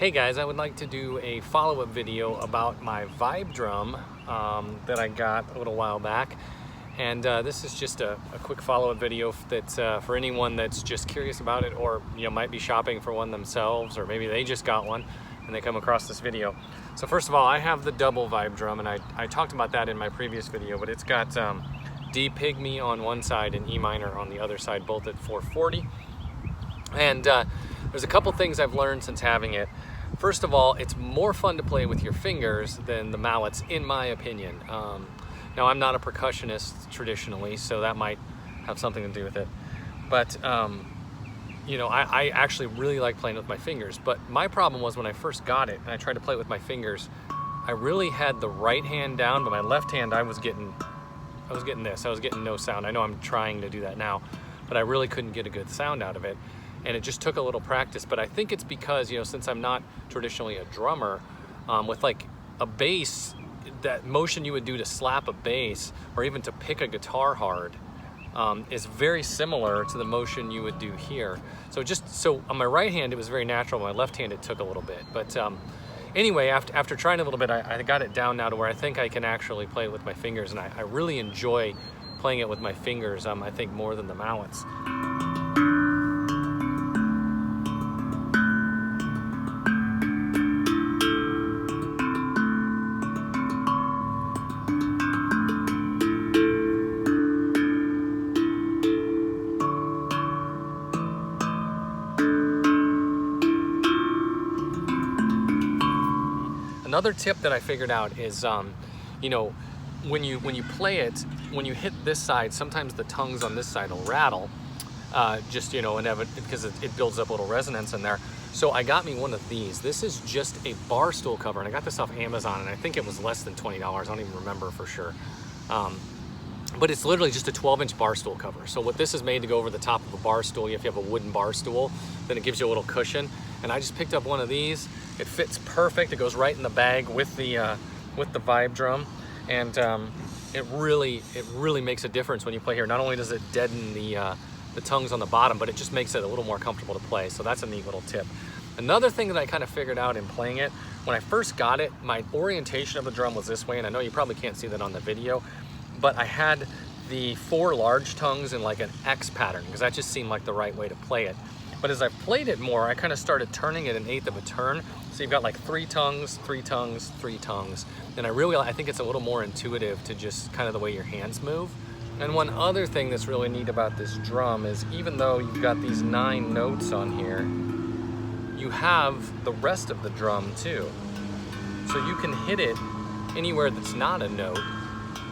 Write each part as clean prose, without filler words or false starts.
Hey guys, I would like to do a follow-up video about my VibeDrum that I got a little while back. And this is just a quick follow-up video that's for anyone that's just curious about it, or might be shopping for one themselves, or maybe they just got one and they come across this video. So first of all, I have the double VibeDrum, and I talked about that in my previous video, but it's got D pygmy on one side and E minor on the other side, both at 440. And there's a couple things I've learned since having it. First of all, it's more fun to play with your fingers than the mallets, in my opinion. Now, I'm not a percussionist traditionally, so that might have something to do with it. But, I actually really like playing with my fingers. But my problem was when I first got it and I tried to play with my fingers, I really had the right hand down, but my left hand, I was getting this. I was getting no sound. I know I'm trying to do that now, but I really couldn't get a good sound out of it. And it just took a little practice, but I think it's because, since I'm not traditionally a drummer, with like a bass, that motion you would do to slap a bass or even to pick a guitar hard is very similar to the motion you would do here. So on my right hand, it was very natural. On my left hand, it took a little bit. But anyway, after trying a little bit, I got it down now to where I think I can actually play it with my fingers, and I really enjoy playing it with my fingers, I think more than the mallets. Another tip that I figured out is, when you play it, when you hit this side, sometimes the tongues on this side will rattle, because it builds up a little resonance in there. So I got me one of these. This is just a bar stool cover, and I got this off Amazon, and I think it was less than $20. I don't even remember for sure. But it's literally just a 12-inch bar stool cover. So what this is made to go over the top of a bar stool. If you have a wooden bar stool, then it gives you a little cushion. And I just picked up one of these. It fits perfect. It goes right in the bag with the VibeDrum, and it really makes a difference when you play here. Not only does it deaden the tongues on the bottom, but it just makes it a little more comfortable to play. So that's a neat little tip. Another thing that I kind of figured out in playing it, when I first got it, my orientation of the drum was this way, and I know you probably can't see that on the video, but I had the 4 large tongues in like an X pattern, because that just seemed like the right way to play it. But as I played it more, I kind of started turning it 1/8 of a turn. So you've got like 3 tongues, 3 tongues, 3 tongues. And I think it's a little more intuitive to just kind of the way your hands move. And one other thing that's really neat about this drum is, even though you've got these 9 notes on here, you have the rest of the drum too. So you can hit it anywhere that's not a note.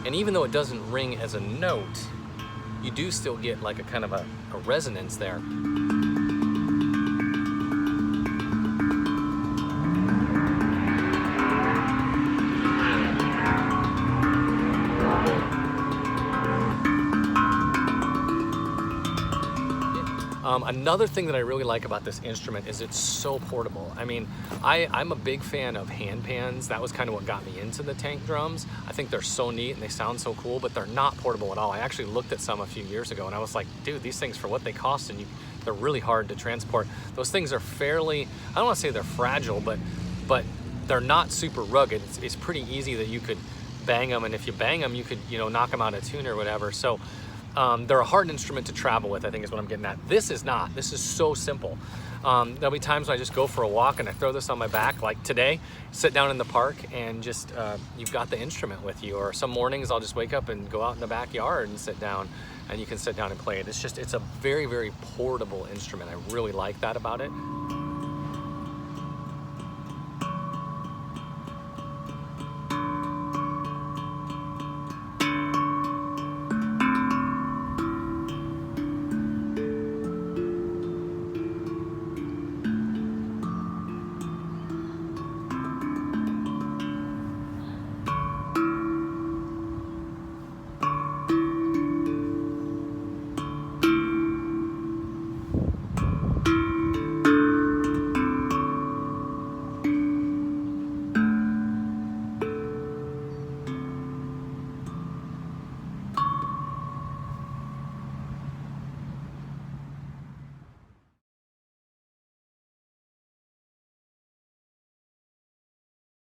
And even though it doesn't ring as a note, you do still get like a kind of a resonance there. Another thing that I really like about this instrument is it's so portable. I mean, I'm a big fan of hand pans. That was kind of what got me into the tank drums. I think they're so neat and they sound so cool, but they're not portable at all. I actually looked at some a few years ago and I was like, dude, these things, for what they cost, and they're really hard to transport. Those things are fairly, I don't want to say they're fragile, but they're not super rugged. It's pretty easy that you could bang them, and if you bang them, you could, knock them out of tune or whatever. So they're a hard instrument to travel with, I think is what I'm getting at. This is not. This is so simple. There'll be times when I just go for a walk and I throw this on my back, like today, sit down in the park, and just you've got the instrument with you. Or some mornings I'll just wake up and go out in the backyard and sit down, and you can sit down and play it. It's a very, very portable instrument. I really like that about it.